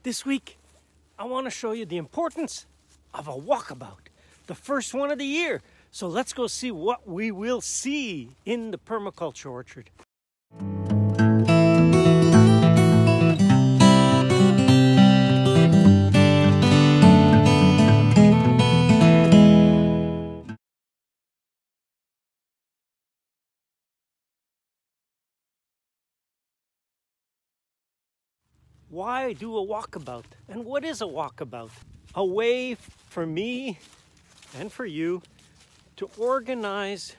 This week, I want to show you the importance of a walkabout, the first one of the year. So let's go see what we will see in the permaculture orchard. Why do a walkabout? And what is a walkabout? A way for me and for you to organize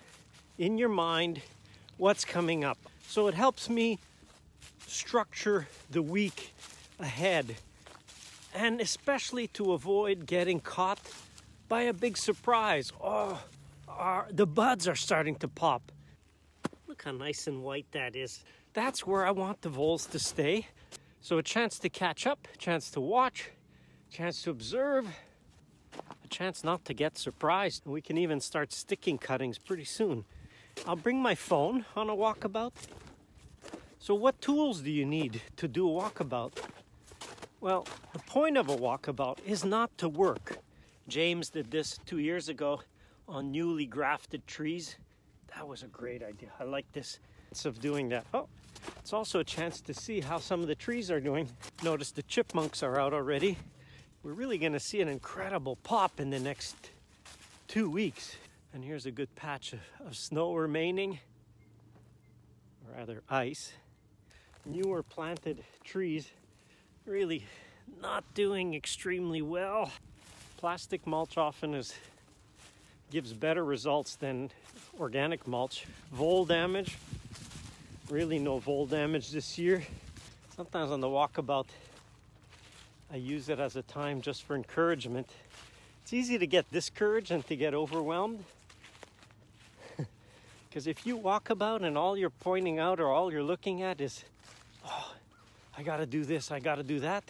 in your mind what's coming up. So it helps me structure the week ahead, and especially to avoid getting caught by a big surprise. The buds are starting to pop. Look how nice and white that is. That's where I want the voles to stay. So a chance to catch up, a chance to watch, a chance to observe, a chance not to get surprised. We can even start sticking cuttings pretty soon. I'll bring my phone on a walkabout. So what tools do you need to do a walkabout? Well, the point of a walkabout is not to work. James did this 2 years ago on newly grafted trees. That was a great idea. I like this of doing that. Oh, it's also a chance to see how some of the trees are doing. Notice the chipmunks are out already. We're really going to see an incredible pop in the next 2 weeks. And here's a good patch of snow remaining, or rather ice. Newer planted trees really not doing extremely well. Plastic mulch often gives better results than organic mulch. Vole damage. Really no vole damage this year. Sometimes on the walkabout, I use it as a time just for encouragement. It's easy to get discouraged and to get overwhelmed. Because if you walk about and all you're pointing out or all you're looking at is, oh, I gotta do this, I gotta do that,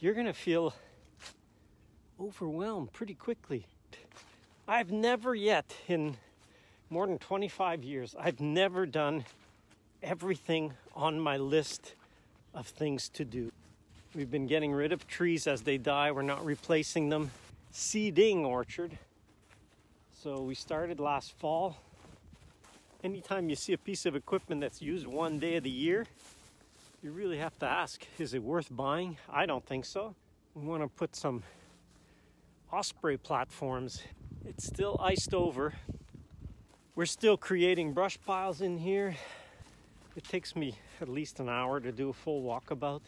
you're gonna feel overwhelmed pretty quickly. I've never yet, in more than 25 years, I've never done everything on my list of things to do. We've been getting rid of trees as they die. We're not replacing them. Seeding orchard. So we started last fall. Anytime you see a piece of equipment that's used one day of the year, you really have to ask, is it worth buying? I don't think so. We want to put some osprey platforms. It's still iced over. We're still creating brush piles in here. It takes me at least an hour to do a full walkabout.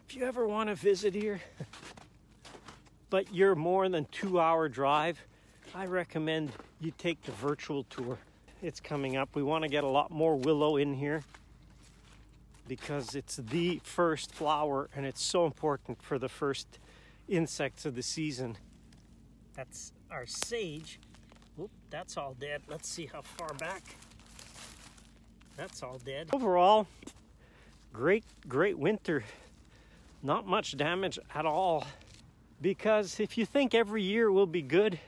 If you ever want to visit here, but you're more than 2-hour drive, I recommend you take the virtual tour. It's coming up. We want to get a lot more willow in here because it's the first flower and it's so important for the first insects of the season. That's our sage. Oop, that's all dead. Let's see how far back. That's all dead. Overall, great winter. Not much damage at all. Because if you think every year will be good,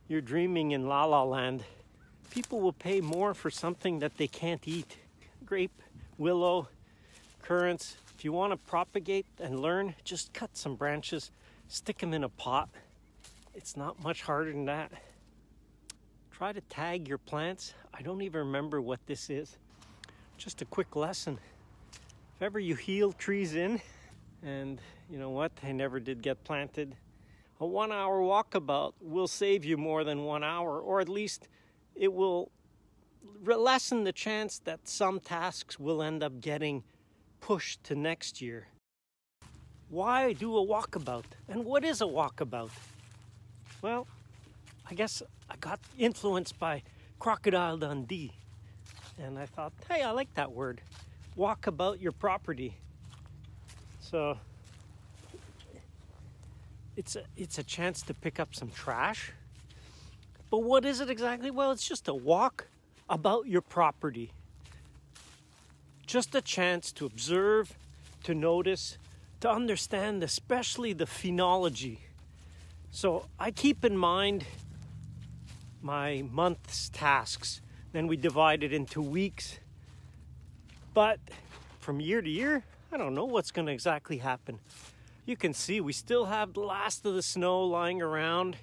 you're dreaming in la la land. People will pay more for something that they can't eat. Grape, willow, currants. If you want to propagate and learn, just cut some branches, stick them in a pot. It's not much harder than that. Try to tag your plants. I don't even remember what this is. Just a quick lesson. If ever you heel trees in, and you know what, they never did get planted, a 1-hour walkabout will save you more than 1 hour, or at least it will lessen the chance that some tasks will end up getting pushed to next year. Why do a walkabout? And what is a walkabout? Well, I guess I got influenced by Crocodile Dundee. And I thought, hey, I like that word. Walk about your property. So it's a chance to pick up some trash. But what is it exactly? Well, it's just a walk about your property. Just a chance to observe, to notice, to understand especially the phenology. So I keep in mind my month's tasks. Then we divide it into weeks. But from year to year, I don't know what's going to exactly happen. you can see we still have the last of the snow lying around,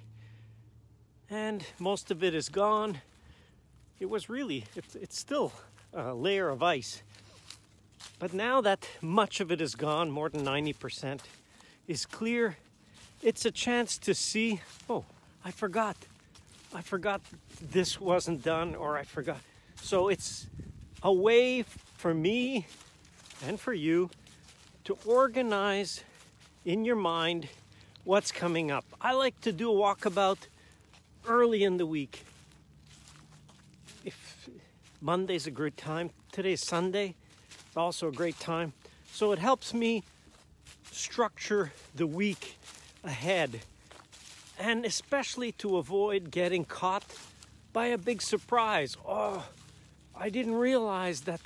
and most of it is gone. It was really, it's still a layer of ice. But now that much of it is gone, more than 90% is clear, it's a chance to see, oh, I forgot this wasn't done, or I forgot. So it's a way for me and for you to organize in your mind what's coming up. I like to do a walkabout early in the week. If Monday's a great time, today's Sunday, it's also a great time. So it helps me structure the week ahead, and especially to avoid getting caught by a big surprise. Oh, I didn't realize that,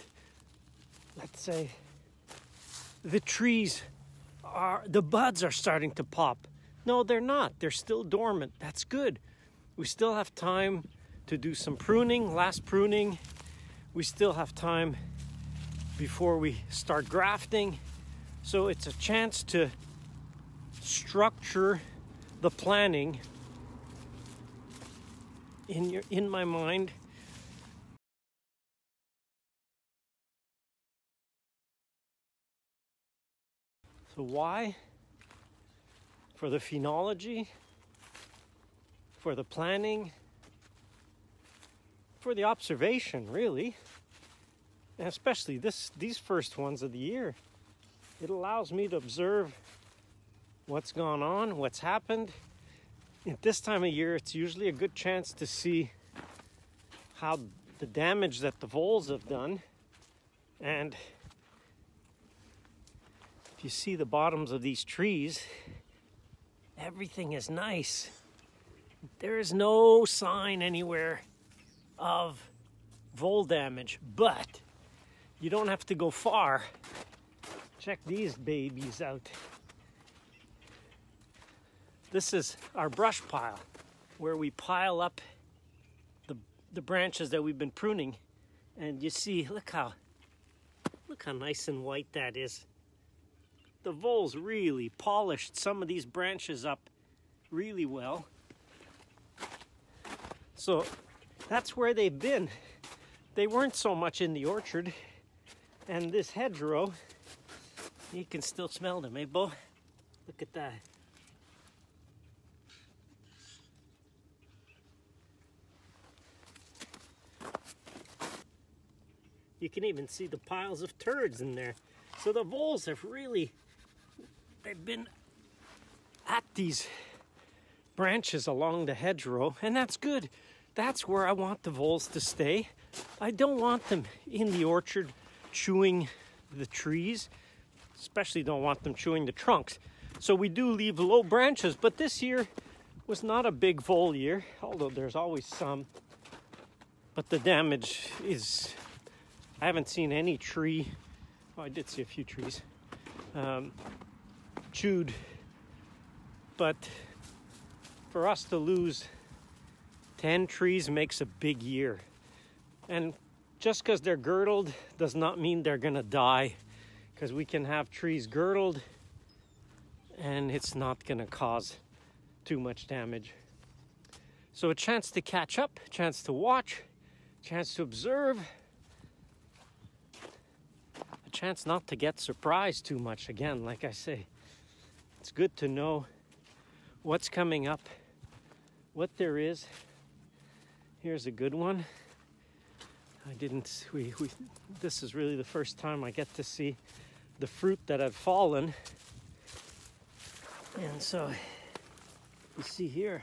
let's say, the trees the buds are starting to pop. No, they're not. They're still dormant. That's good. We still have time to do some pruning, last pruning. We still have time before we start grafting. So it's a chance to structure the planning in my mind. So why? For the phenology, for the planning, for the observation, really, and especially these first ones of the year. It allows me to observe what's gone on, what's happened. At this time of year, it's usually a good chance to see how the damage that the voles have done. And if you see the bottoms of these trees, everything is nice. There is no sign anywhere of vole damage, but you don't have to go far. Check these babies out. This is our brush pile, where we pile up the branches that we've been pruning. And you see, look how nice and white that is. The voles really polished some of these branches up really well. So that's where they've been. They weren't so much in the orchard. And this hedgerow, you can still smell them, eh, Bo? Look at that. You can even see the piles of turds in there. So the voles have really, they've been at these branches along the hedgerow, and that's good. That's where I want the voles to stay. I don't want them in the orchard chewing the trees, especially don't want them chewing the trunks. So we do leave low branches, but this year was not a big vole year, although there's always some. But the damage is, I haven't seen any tree, oh, I did see a few trees, chewed. But for us to lose 10 trees makes a big year. And just because they're girdled does not mean they're gonna die, because we can have trees girdled and it's not gonna cause too much damage. So a chance to catch up, a chance to watch, a chance to observe, a chance not to get surprised too much. Again, like I say, it's good to know what's coming up, what there is. Here's a good one. This is really the first time I get to see the fruit that had fallen. And so you see here,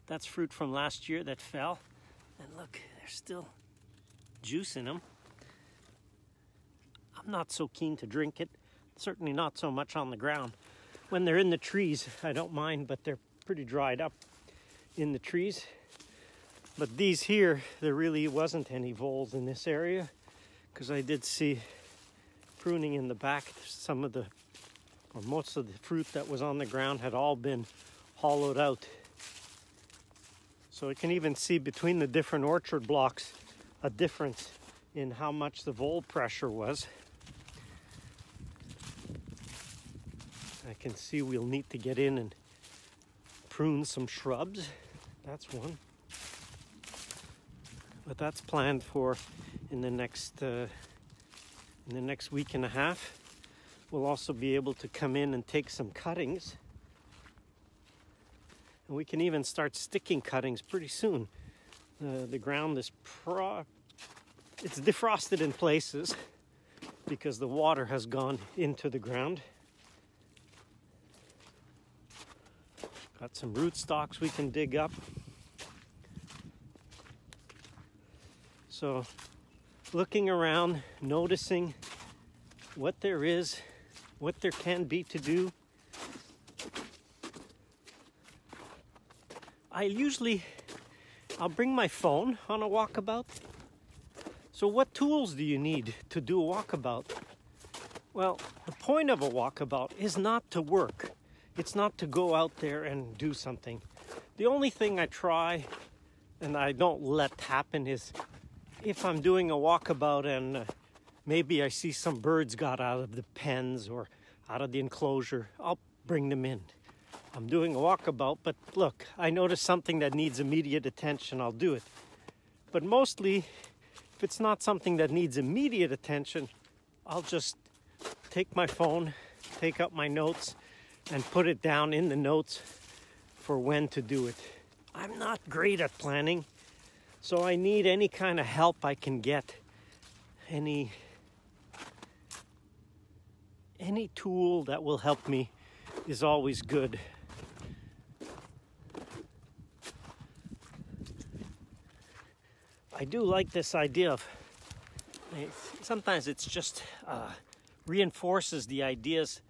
that's fruit from last year that fell. And look, there's still juice in them. I'm not so keen to drink it, certainly not so much on the ground. When they're in the trees, I don't mind, but they're pretty dried up in the trees. But these here, there really wasn't any voles in this area, because I did see pruning in the back. Some of the, or most of the fruit that was on the ground had all been hollowed out. So you can even see between the different orchard blocks a difference in how much the vole pressure was. I can see we'll need to get in and prune some shrubs. That's one. But that's planned for in the next week and a half. We'll also be able to come in and take some cuttings. And we can even start sticking cuttings pretty soon. The ground is it's defrosted in places because the water has gone into the ground. Got some rootstocks we can dig up. So looking around, noticing what there is, what there can be to do. I'll bring my phone on a walkabout. So what tools do you need to do a walkabout? Well, the point of a walkabout is not to work. It's not to go out there and do something. The only thing I try and I don't let happen is if I'm doing a walkabout and maybe I see some birds got out of the pens or out of the enclosure, I'll bring them in. I'm doing a walkabout, but look, I notice something that needs immediate attention, I'll do it. But mostly, if it's not something that needs immediate attention, I'll just take my phone, take out my notes, and put it down in the notes for when to do it. I'm not great at planning, so I need any kind of help I can get. Any tool that will help me is always good. I do like this idea of, sometimes it's just reinforces the ideas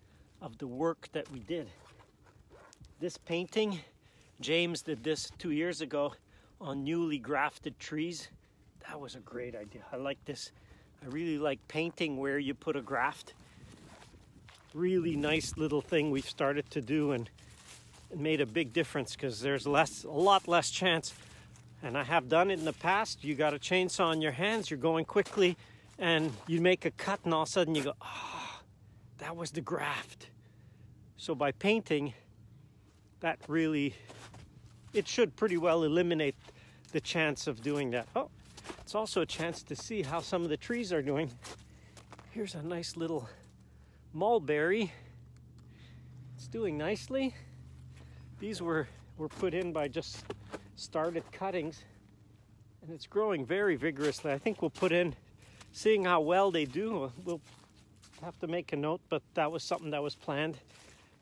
of the work that we did. This painting, James did this 2 years ago on newly grafted trees. That was a great idea. I like this. I really like painting where you put a graft. Really nice little thing we've started to do, and it made a big difference because there's a lot less chance. And I have done it in the past. You got a chainsaw on your hands, you're going quickly, and you make a cut, and all of a sudden you go, that was the graft. So by painting, that really, it should pretty well eliminate the chance of doing that. Oh, it's also a chance to see how some of the trees are doing. Here's a nice little mulberry. It's doing nicely. These were put in by just started cuttings, and it's growing very vigorously. I think we'll put in, seeing how well they do, we'll have to make a note, but that was something that was planned.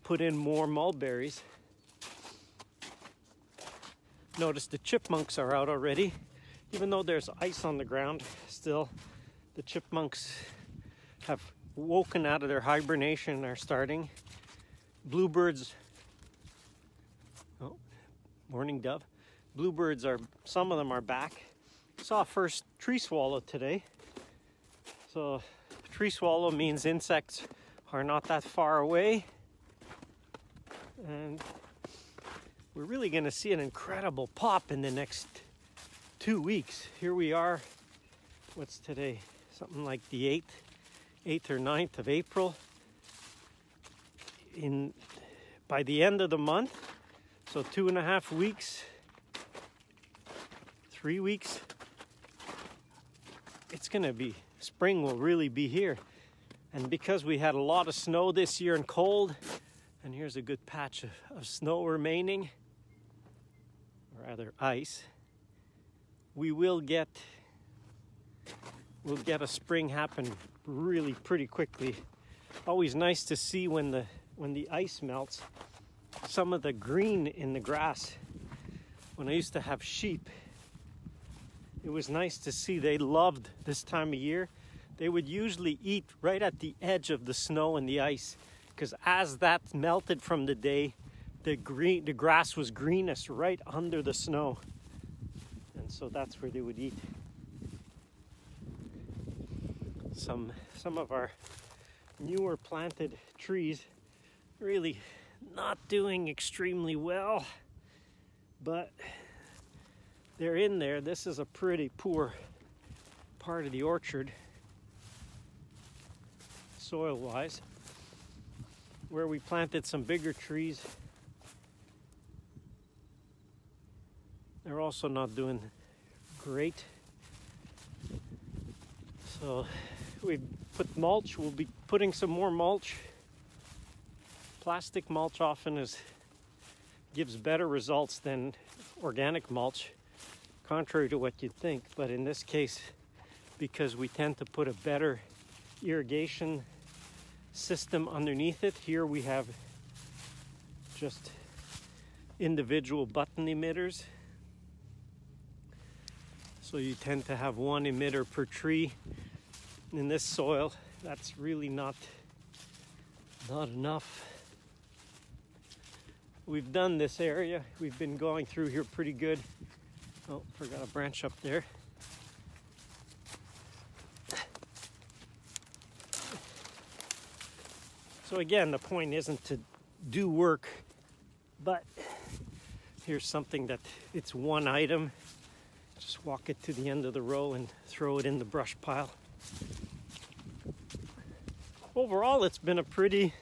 Put in more mulberries. Notice the chipmunks are out already. Even though there's ice on the ground, still the chipmunks have woken out of their hibernation and are starting. Bluebirds, oh, morning dove. Bluebirds some of them are back. Saw a first tree swallow today. So tree swallow means insects are not that far away. And we're really gonna see an incredible pop in the next 2 weeks. Here we are, what's today? Something like the 8th or 9th of April. By the end of the month, so 2.5 weeks, 3 weeks, it's gonna be, spring will really be here. And because we had a lot of snow this year and cold, and here's a good patch of snow remaining, or rather ice, we'll get a spring happen really pretty quickly. Always nice to see when the ice melts, some of the green in the grass. When I used to have sheep, it was nice to see they loved this time of year. They would usually eat right at the edge of the snow and the ice, because as that melted from the day, the grass was greenest right under the snow. And so that's where they would eat. Some of our newer planted trees really not doing extremely well, but they're in there. This is a pretty poor part of the orchard, soil-wise. where we planted some bigger trees, they're also not doing great. So we put mulch. We'll be putting some more mulch. Plastic mulch often gives better results than organic mulch, contrary to what you'd think. But in this case, because we tend to put a better irrigation system underneath it, here we have just individual button emitters. So you tend to have one emitter per tree. In this soil, that's really not enough. We've done this area. We've been going through here pretty good. Oh, forgot a branch up there. So again, the point isn't to do work, but here's something that it's one item. Just walk it to the end of the row and throw it in the brush pile. Overall, it's been a pretty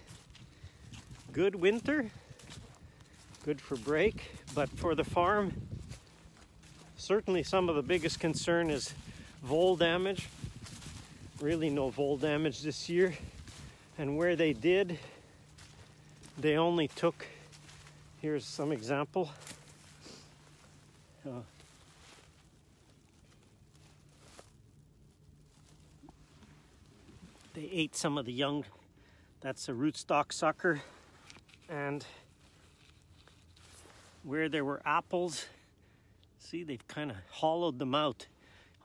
good winter. Good for break, but for the farm, certainly some of the biggest concern is vole damage. Really no vole damage this year. And where they did, they only took, here's some example. They ate some of the young, that's a rootstock sucker. And where there were apples, see, they've kind of hollowed them out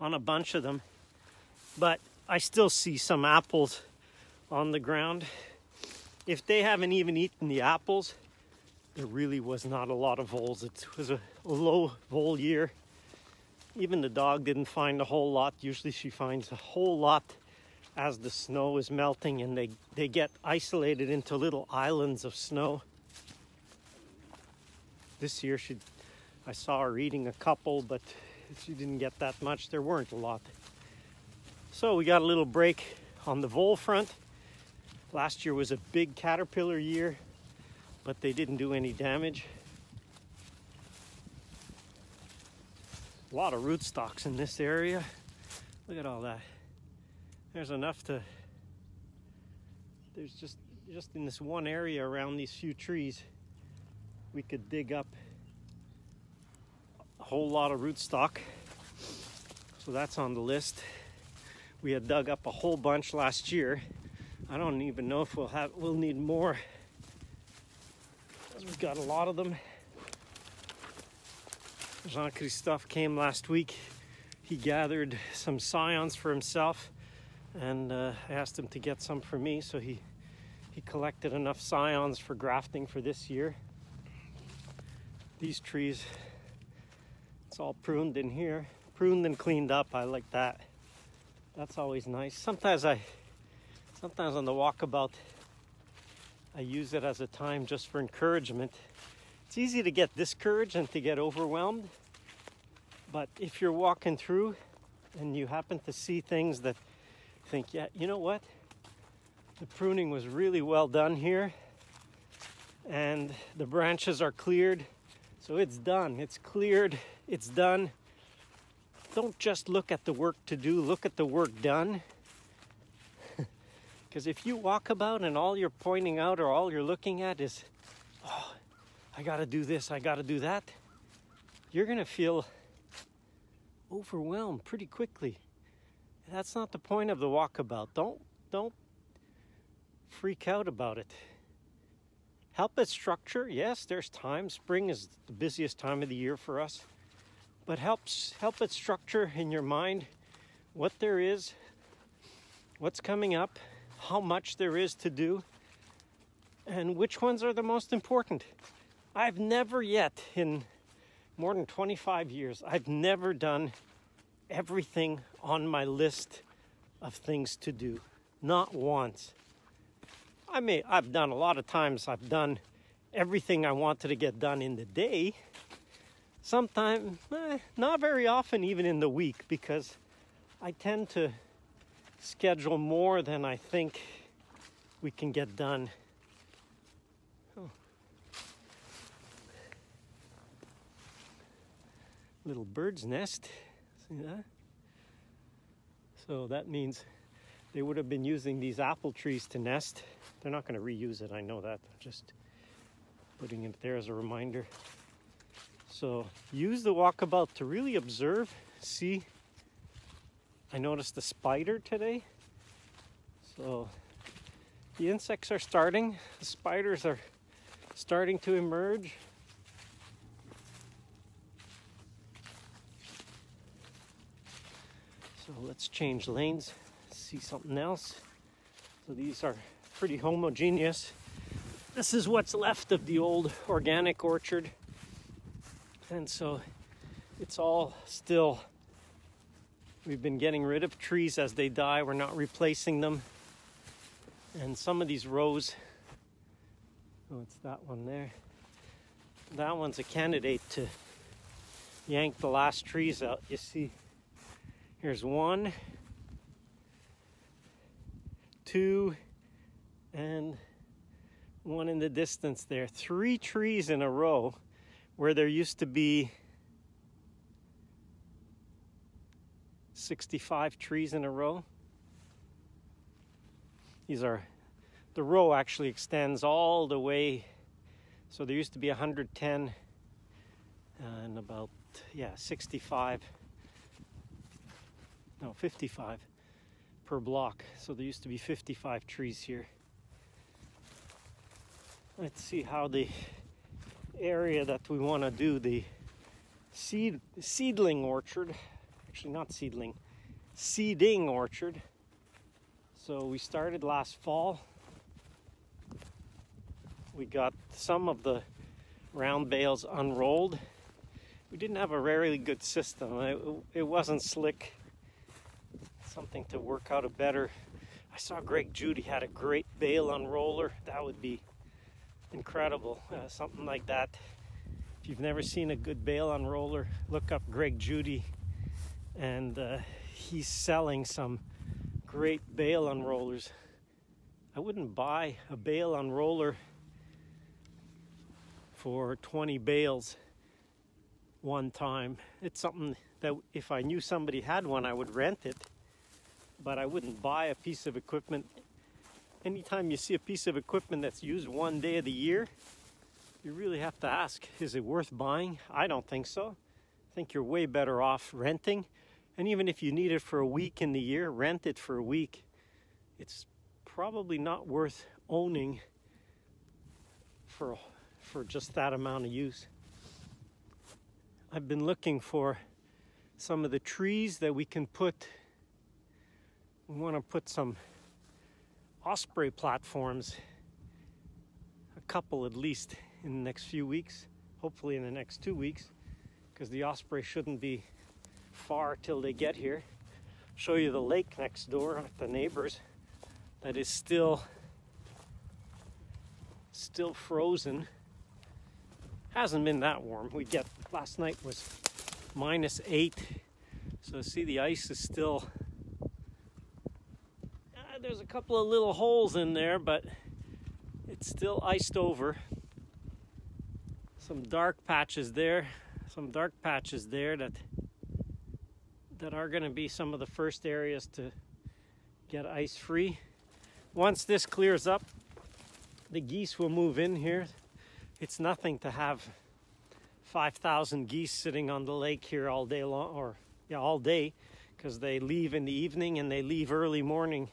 on a bunch of them. But I still see some apples on the ground. If they haven't even eaten the apples, there really was not a lot of voles. It was a low vole year. Even the dog didn't find a whole lot. Usually she finds a whole lot as the snow is melting, and they get isolated into little islands of snow. This year I saw her eating a couple, but she didn't get that much. There weren't a lot. So we got a little break on the vole front. Last year was a big caterpillar year, but they didn't do any damage. A lot of rootstocks in this area. Look at all that. There's enough to, there's just in this one area around these few trees, we could dig up a whole lot of rootstock. So that's on the list. We had dug up a whole bunch last year. I don't even know if we'll need more. We've got a lot of them. Jean-Christophe came last week. He gathered some scions for himself, and I asked him to get some for me, so he collected enough scions for grafting for this year. These trees, it's all pruned in here. Pruned and cleaned up, I like that. That's always nice. Sometimes on the walkabout, I use it as a time just for encouragement. It's easy to get discouraged and to get overwhelmed. But if you're walking through and you happen to see things that think, yeah, you know what? The pruning was really well done here. And the branches are cleared. So it's done. It's cleared. It's done. Don't just look at the work to do. Look at the work done. Because if you walk about and all you're pointing out or all you're looking at is, oh, I got to do this, I got to do that, you're going to feel overwhelmed pretty quickly. That's not the point of the walkabout. Don't freak out about it. Help it structure. Yes, there's time. Spring is the busiest time of the year for us. But help it structure in your mind what there is, what's coming up, how much there is to do, and which ones are the most important. I've never yet, in more than 25 years, I've never done everything on my list of things to do. Not once. I've done a lot of times, I've done everything I wanted to get done in the day. Sometimes, not very often even in the week, because I tend to schedule more than I think we can get done Oh. Little bird's nest. See that? So that means they would have been using these apple trees to nest. They're not going to reuse it, I know that. I'm just putting it there as a reminder. So use the walkabout to really observe, see. I noticed a spider today. So the insects are starting. The spiders are starting to emerge. So let's change lanes, see something else. So these are pretty homogeneous. This is what's left of the old organic orchard. And so it's all still, we've been getting rid of trees as they die. We're not replacing them. And some of these rows, oh, it's that one there. That one's a candidate to yank the last trees out. You see, here's 1, 2, and 1 in the distance there. 3 trees in a row where there used to be 65 trees in a row. These are, the row actually extends all the way. So there used to be 110 and about, 65. No, 55 per block. So there used to be 55 trees here. Let's see how the area that we want to do, the seedling orchard, actually not seedling, seeding orchard. So we started last fall. We got some of the round bales unrolled. We didn't have a really good system. It wasn't slick. Something to work out a better. I saw Greg Judy had a great bale unroller. That would be incredible. Something like that. If you've never seen a good bale unroller, look up Greg Judy, and he's selling some great bale unrollers. I wouldn't buy a bale unroller for 20 bales one time. It's something that if I knew somebody had one, I would rent it, but I wouldn't buy a piece of equipment. Anytime you see a piece of equipment that's used one day of the year, you really have to ask, is it worth buying? I don't think so. I think you're way better off renting. And even if you need it for a week in the year, rent it for a week. It's probably not worth owning for just that amount of use. I've been looking for some of the trees that we can put. We want to put some osprey platforms, a couple at least, in the next few weeks, hopefully in the next 2 weeks, because the osprey shouldn't be far till they get here. Show you the lake next door with the neighbors that is still frozen. Hasn't been that warm. Last night was -8, so see, the ice is still, there's a couple of little holes in there, but it's still iced over. Some dark patches there that are going to be some of the first areas to get ice free. Once this clears up, the geese will move in here. It's nothing to have 5,000 geese sitting on the lake here all day long, all day, because they leave in the evening and they leave early morning.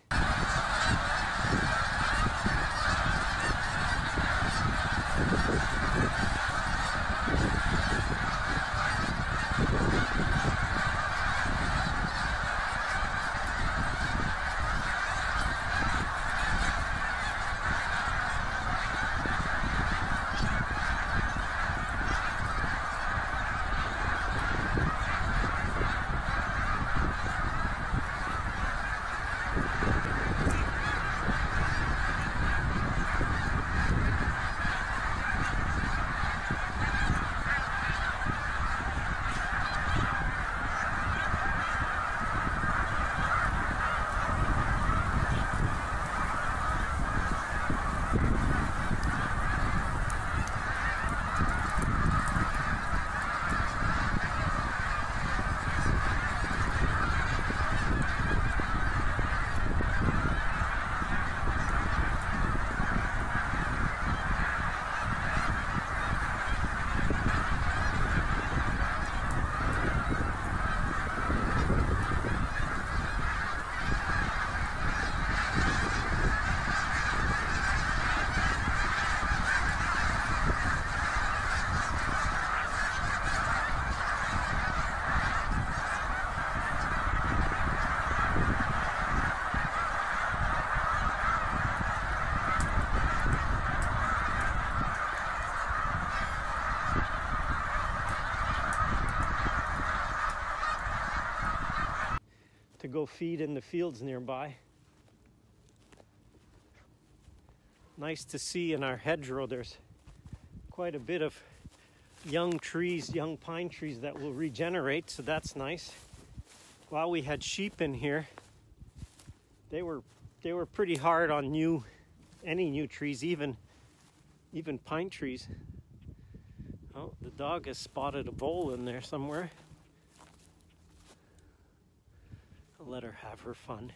go feed in the fields nearby. Nice to see in our hedgerow there's quite a bit of young trees, young pine trees that will regenerate, so that's nice. While we had sheep in here, they were pretty hard on any new trees, even pine trees. Oh, the dog has spotted a vole in there somewhere. I'll let her have her fun.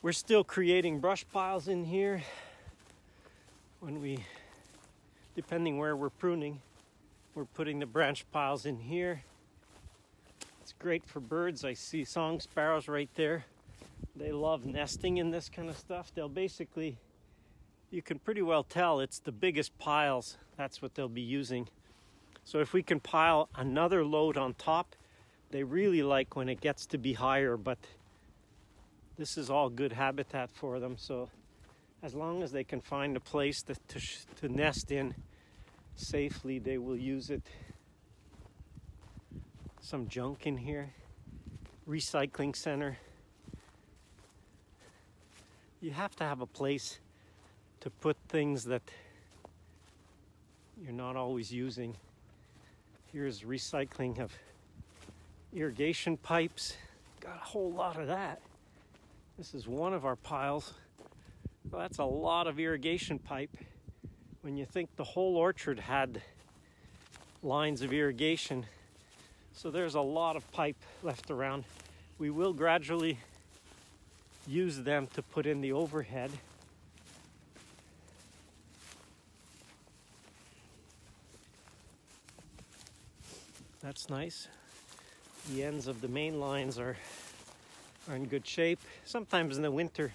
We're still creating brush piles in here. Depending where we're pruning, we're putting the branch piles in here. It's great for birds. I see song sparrows right there. They love nesting in this kind of stuff. They'll basically, you can pretty well tell it's the biggest piles. That's what they'll be using. So if we can pile another load on top, they really like when it gets to be higher, but this is all good habitat for them. So as long as they can find a place to nest in safely, they will use it. Some junk in here. Recycling center. You have to have a place to put things that you're not always using. Here's recycling of irrigation pipes. Got a whole lot of that. This is one of our piles. Well, that's a lot of irrigation pipe. When you think the whole orchard had lines of irrigation, so there's a lot of pipe left around. We will gradually use them to put in the overhead. That's nice. The ends of the main lines are in good shape. Sometimes in the winter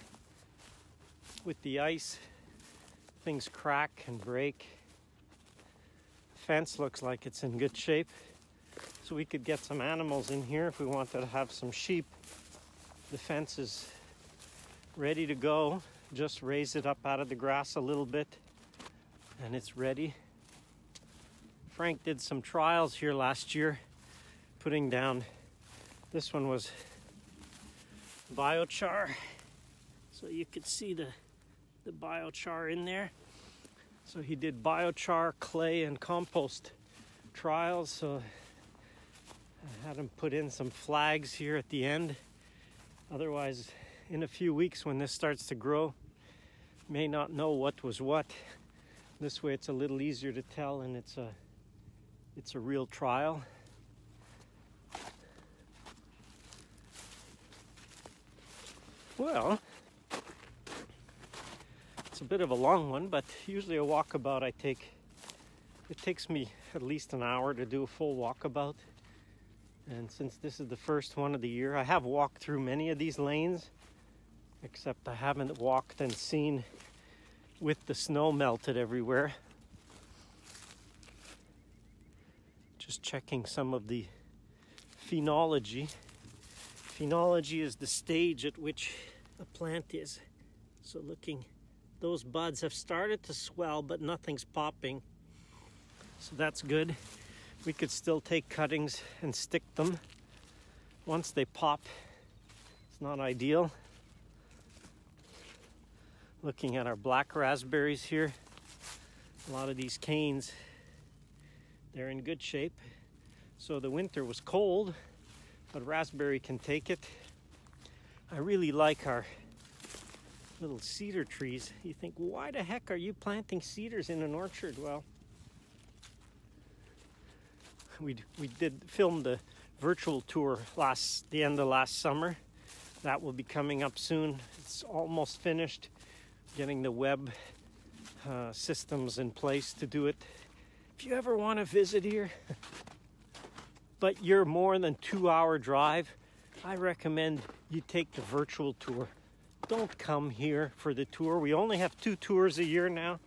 with the ice, things crack and break. Fence looks like it's in good shape. So we could get some animals in here if we wanted to have some sheep. The fence is ready to go. Just raise it up out of the grass a little bit and it's ready. Frank did some trials here last year, putting down, this one was biochar. So you could see the biochar in there. So he did biochar, clay, and compost trials. So I had him put in some flags here at the end. Otherwise, in a few weeks when this starts to grow, may not know what was what. This way it's a little easier to tell, and it's a real trial. Well, it's a bit of a long one, but usually a walkabout it takes me at least an hour to do a full walkabout. And since this is the first one of the year, I have walked through many of these lanes, except I haven't walked and seen with the snow melted everywhere. Just checking some of the phenology. Phenology is the stage at which a plant is. So looking, those buds have started to swell, but nothing's popping. So that's good. We could still take cuttings and stick them. Once they pop, it's not ideal. Looking at our black raspberries here, a lot of these canes, they're in good shape. So the winter was cold, but raspberry can take it. I really like our little cedar trees. You think, why the heck are you planting cedars in an orchard? Well, we did film the virtual tour the end of last summer. That will be coming up soon. It's almost finished. Getting the web systems in place to do it. If you ever want to visit here, but you're more than 2-hour drive, I recommend you take the virtual tour. Don't come here for the tour. We only have 2 tours a year now.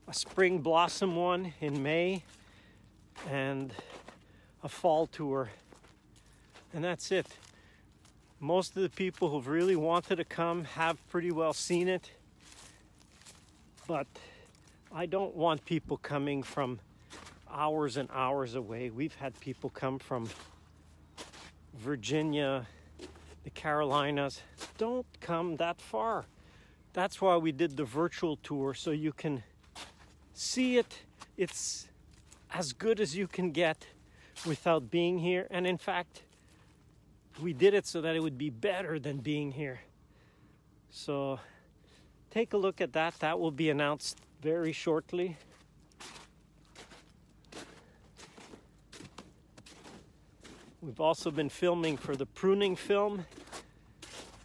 A spring blossom one in May and a fall tour. And that's it. Most of the people who've really wanted to come have pretty well seen it. But I don't want people coming from hours and hours away. We've had people come from Virginia, the Carolinas. Don't come that far. That's why we did the virtual tour, so you can see it. It's as good as you can get without being here. And in fact, we did it so that it would be better than being here. So take a look at that. That will be announced very shortly. We've also been filming for the pruning film,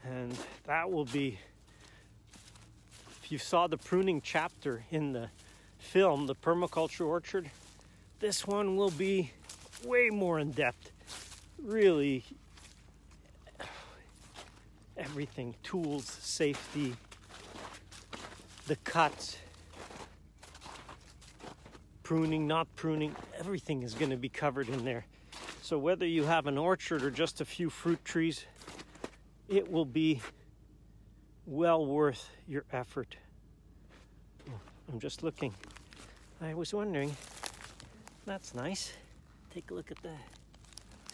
and that will be, if you saw the pruning chapter in the film, the Permaculture Orchard, this one will be way more in depth. Really, everything, tools, safety, the cuts, pruning, not pruning, everything is going to be covered in there. So whether you have an orchard or just a few fruit trees, it will be well worth your effort. Oh, I'm just looking. I was wondering, that's nice. Take a look at that.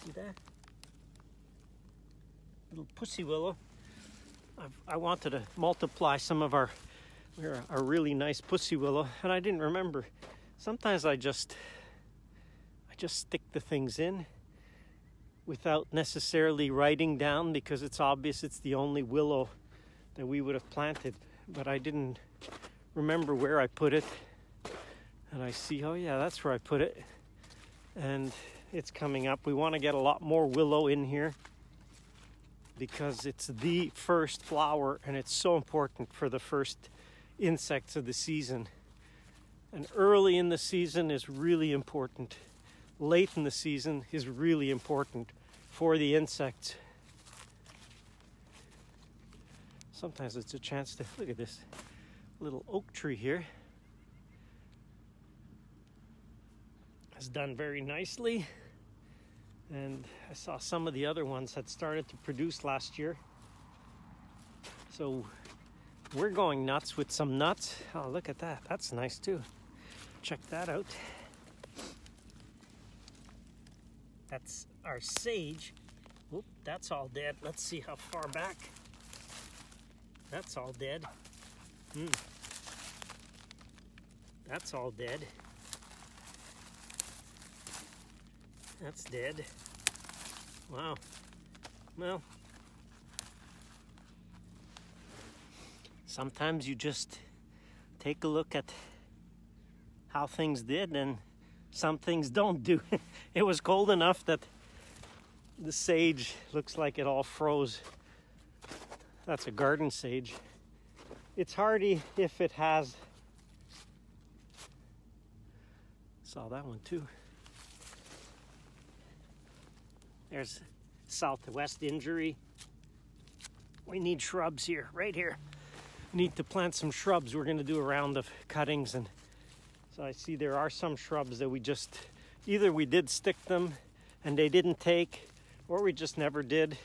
See that? Little pussy willow. I wanted to multiply some of our really nice pussy willow, and I didn't remember. Sometimes I just stick the things in without necessarily writing down, because it's obvious it's the only willow that we would have planted, but I didn't remember where I put it. And I see, oh yeah, that's where I put it. And it's coming up. We want to get a lot more willow in here because it's the first flower, and it's so important for the first insects of the season. And early in the season is really important. Late in the season is really important for the insects. Sometimes it's a chance to look at this little oak tree here. Has done very nicely, and I saw some of the other ones had started to produce last year. So we're going nuts with some nuts. Oh, look at that. That's nice too. Check that out. That's our sage. Oop, that's all dead. Let's see how far back. That's all dead. That's all dead. That's dead. Wow. Well, sometimes you just take a look at how things did, and some things don't do. It was cold enough that the sage looks like it all froze. That's a garden sage. It's hardy if it has. Saw that one too. There's southwest injury. We need shrubs here, right here. We need to plant some shrubs. We're going to do a round of cuttings, and so I see there are some shrubs that we just, either we did stick them and they didn't take, or we just never did.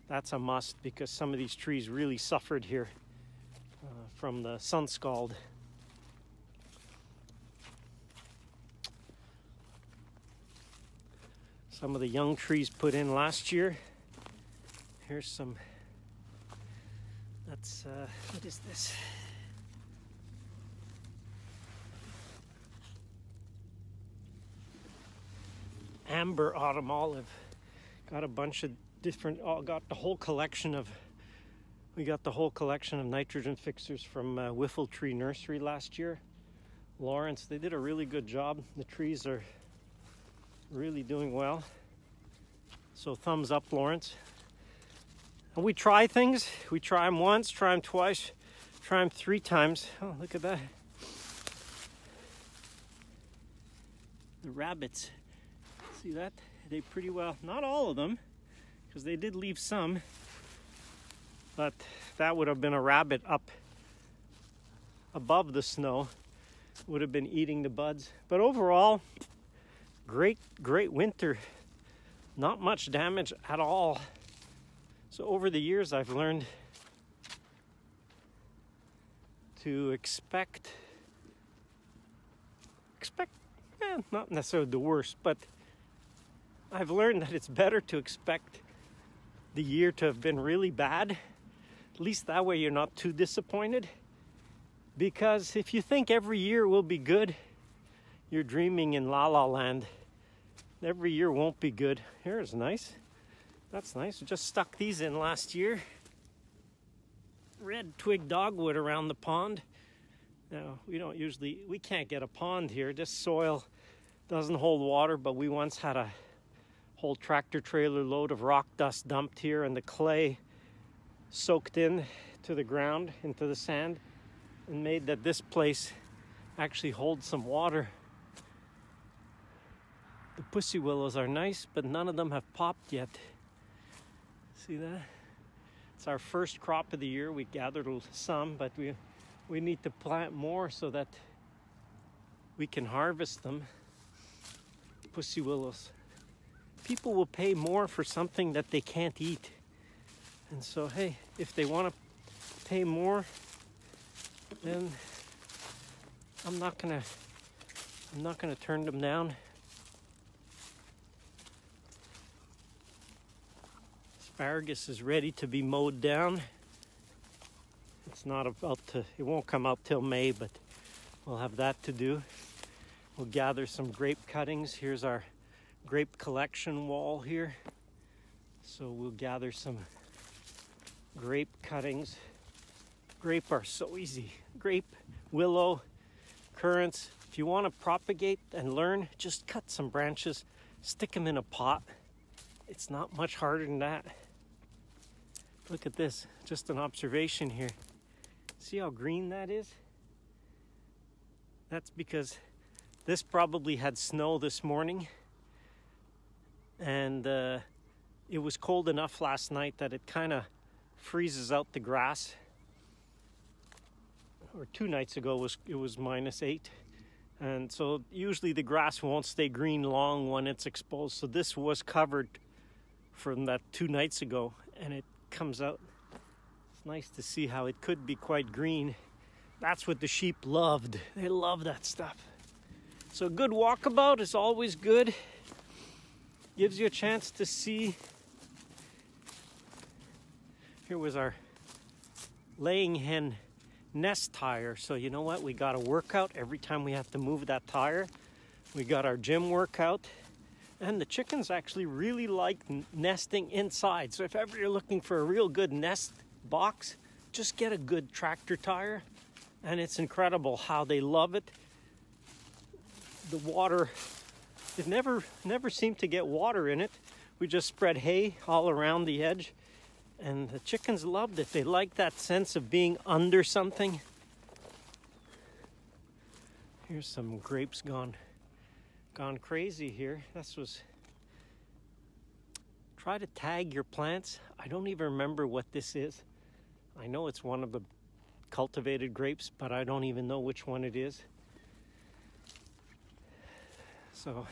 That's a must, because some of these trees really suffered here from the sun scald. Some of the young trees put in last year. Here's some, that's, what is this? Amber autumn olive. Got a bunch of different, got the whole collection of, we got the whole collection of nitrogen fixers from Whiffle Tree Nursery last year. Lawrence, they did a really good job. The trees are really doing well. So thumbs up, Lawrence. And we try things. We try them once, try them twice, try them 3 times. Oh, look at that. The rabbits. See that? They pretty well, not all of them, because they did leave some, but that would have been a rabbit up above the snow, would have been eating the buds. But overall, great winter. Not much damage at all. So over the years, I've learned to expect not necessarily the worst, but I've learned that it's better to expect the year to have been really bad. At least that way you're not too disappointed. Because if you think every year will be good, you're dreaming in la la land. Every year won't be good. Here's nice. That's nice. We just stuck these in last year. Red twig dogwood around the pond. Now, we can't get a pond here. This soil doesn't hold water, but we once had a whole tractor trailer load of rock dust dumped here, and the clay soaked in to the ground, into the sand, and made that this place actually holds some water. The pussy willows are nice, but none of them have popped yet. See that? It's our first crop of the year. We gathered some, but we need to plant more so that we can harvest them. Pussy willows. People will pay more for something that they can't eat. And so, hey, if they want to pay more, then I'm not gonna turn them down. Asparagus is ready to be mowed down. It's not about to, it won't come out till May, but we'll have that to do. We'll gather some grape cuttings. Here's our grape collection wall here. So we'll gather some grape cuttings. Grape are so easy. Grape, willow, currants. If you want to propagate and learn, just cut some branches, stick them in a pot. It's not much harder than that. Look at this, just an observation here. See how green that is? That's because this probably had snow this morning, and it was cold enough last night that it kind of freezes out the grass. Or 2 nights ago it was -8, and so usually the grass won't stay green long when it's exposed. So this was covered from that 2 nights ago, and it comes out. It's nice to see how it could be quite green. That's what the sheep loved. They love that stuff. So a good walkabout is always good. Gives you a chance to see. Here was our laying hen nest tire. So you know what? We got a workout every time we have to move that tire. We got our gym workout. And the chickens actually really like nesting inside. So if ever you're looking for a real good nest box, just get a good tractor tire. And it's incredible how they love it. The water, it never seemed to get water in it. We just spread hay all around the edge. And the chickens loved it. They like that sense of being under something. Here's some grapes gone crazy here. Try to tag your plants. I don't even remember what this is. I know it's one of the cultivated grapes, but I don't even know which one it is. So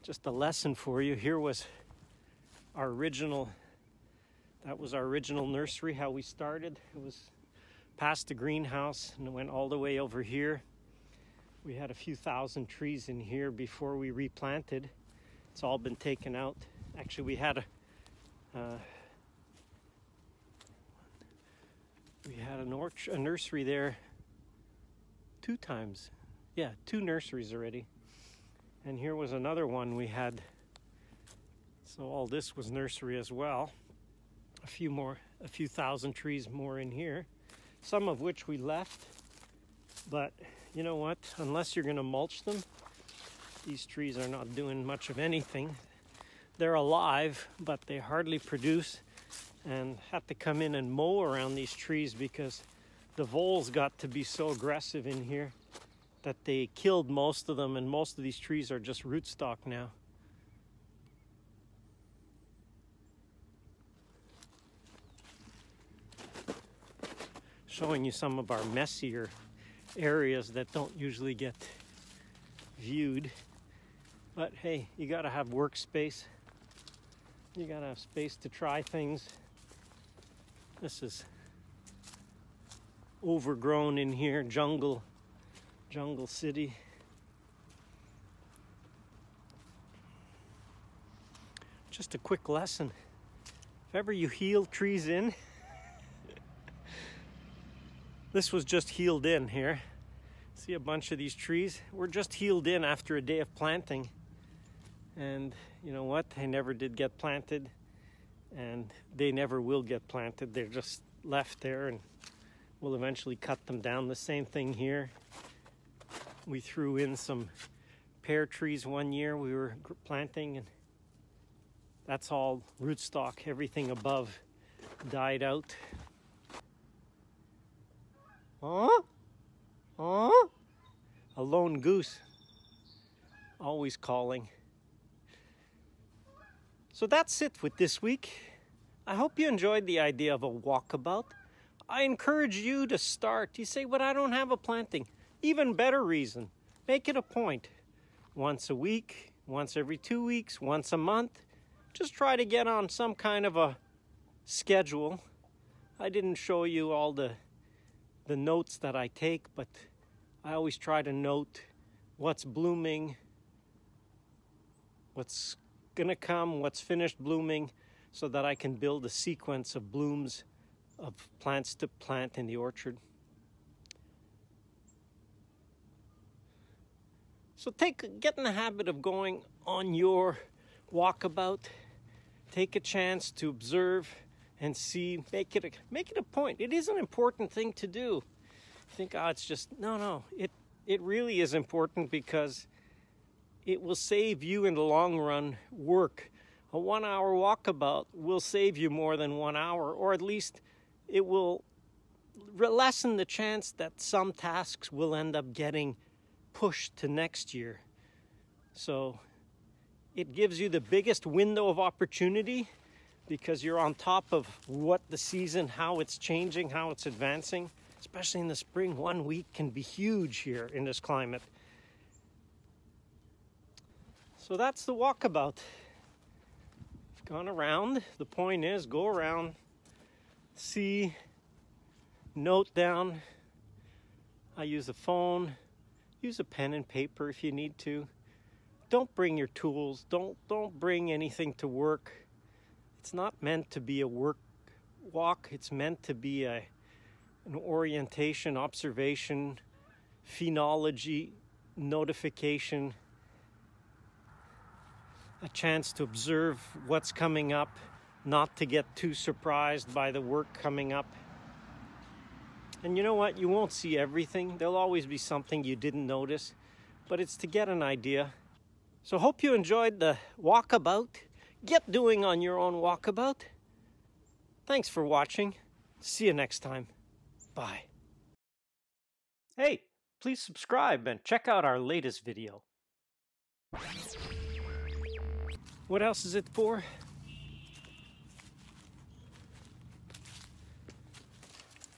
just a lesson for you. Here was our original, that was our original nursery, how we started. It was past the greenhouse and it went all the way over here. We had a few thousand trees in here before we replanted. It's all been taken out. Actually, we had a nursery there 2 times. Yeah, 2 nurseries already. And here was another one we had. So all this was nursery as well. A few thousand trees more in here. Some of which we left. But you know what? Unless you're going to mulch them, these trees are not doing much of anything. They're alive, but they hardly produce, and had to come in and mow around these trees because the voles got to be so aggressive in here that they killed most of them, and most of these trees are just rootstock now. Showing you some of our messier areas that don't usually get viewed. But hey, you gotta have workspace. You gotta have space to try things. This is overgrown in here, jungle city. Just a quick lesson. If ever you heel trees in, this was just healed in here. See a bunch of these trees? We're just healed in after a day of planting. And you know what? They never did get planted, and they never will get planted. They're just left there, and we'll eventually cut them down. The same thing here. We threw in some pear trees one year we were planting, and that's all rootstock. Everything above died out. Huh? Huh? A lone goose. Always calling. So that's it with this week. I hope you enjoyed the idea of a walkabout. I encourage you to start. You say, but I don't have a planting. Even better reason. Make it a point. Once a week, once every 2 weeks, once a month. Just try to get on some kind of a schedule. I didn't show you all the notes that I take, but I always try to note what's blooming, what's gonna come, what's finished blooming, so that I can build a sequence of blooms of plants to plant in the orchard. So get in the habit of going on your walkabout. Take a chance to observe and see. Make it a point. It is an important thing to do. Think, oh, it's just no. It really is important, because it will save you in the long run work. A 1 hour walkabout will save you more than 1 hour, or at least it will lessen the chance that some tasks will end up getting pushed to next year. So it gives you the biggest window of opportunity, because you're on top of what the season, how it's changing, how it's advancing. Especially in the spring, 1 week can be huge here in this climate. So that's the walkabout. I've gone around. The point is, go around, see, note down. I use a phone, use a pen and paper if you need to. Don't bring your tools. Don't bring anything to work. It's not meant to be a work walk. It's meant to be an orientation, observation, phenology, notification, a chance to observe what's coming up, not to get too surprised by the work coming up. And you know what? You won't see everything. There'll always be something you didn't notice, but it's to get an idea. So hope you enjoyed the walkabout. Get doing on your own walkabout. Thanks for watching. See you next time. Bye. Hey, please subscribe and check out our latest video. What else is it for?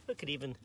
Look at even